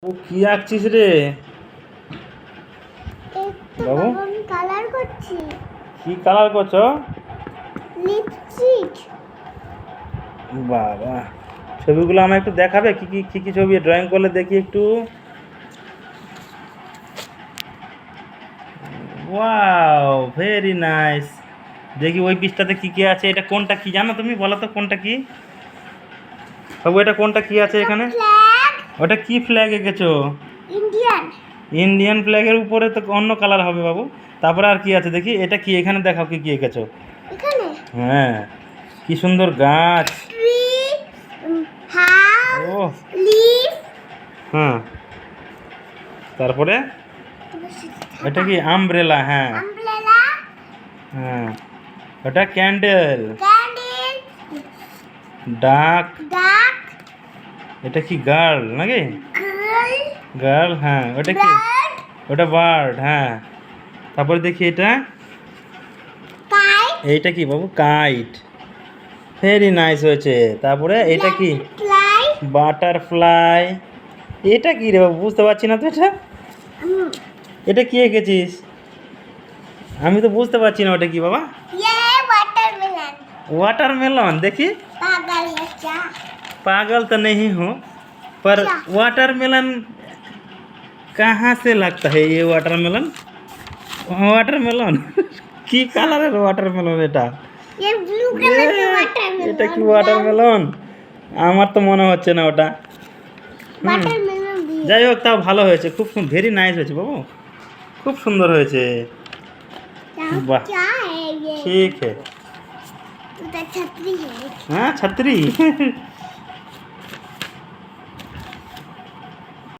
ও কি আঁকছিস রে বাবু? কালার করছি। কি কালার করছো? লিপস্টিক। বাবা, ছবিগুলো আমায় একটু দেখাবে? কি কি কি কি ছবি ড্রয়িং করলে দেখি একটু। Wow, very nice. দেখি ওই পিসটাতে কি কি আছে। এটা কোনটা কি জানো তুমি? বলো তো কোনটা কি বাবু, এটা কোনটা কি আছে এখানে? ফ্ল্যাগ। ওটা কি ফ্ল্যাগ এঁকেছো? ইন্ডিয়ান। ইন্ডিয়ান ফ্ল্যাগের উপরে তো অন্য কালার হবে বাবু। তারপরে আর কি আছে দেখি, এটা কি? এখানে দেখাও কি কি এঁকেছো। এখানে হ্যাঁ, কি সুন্দর গাছ। ট্রি, ও হাউস, লিফ। হ্যাঁ, তারপরে এটা কি? আমব্রেলা। হ্যাঁ আমব্রেলা। হ্যাঁ, ওটা ক্যান্ডেল। ক্যান্ডেল। ডাক। ডাক। এটা কি? গার্ল নাকি? গার্ল। গার্ল। হ্যাঁ, ওটা কি? বার্ড। ওটা বার্ড। হ্যাঁ, তারপরে দেখি এটা। কাইট। এইটা কি বাবু? কাইট। ভেরি নাইস হয়েছে। তারপরে এটা কি? ফ্লাই। বাটারফ্লাই। এটা কি রে বাবু? বুঝতে পারছি না তো। এটা কি এঁকেছিস? আমি তো বুঝতে পারছি না ওটা কি বাবা। ये वाटरमेलन। वाटरमेलन। देखी, पागल है क्या? पागल तो नहीं हूँ, पर क्या? वाटरमेलन कहाँ से लगता है ये वाटरमेलन? वाटरमेलन কি কালারের ওয়াটারমেলন এটা? ये ब्लू कलर के वाटरमेलन। এটা কি ওয়াটারমেলন? আমার তো মনে হচ্ছে না ওটা। वाटरमेलन भी है। যাই হোক, তাও ভালো হয়েছে, খুব ভেরি নাইস হয়েছে বাবু, খুব সুন্দর হয়েছে। वाह, क्या है ये? ठीक है। तो छतरी है। हाँ, छतरी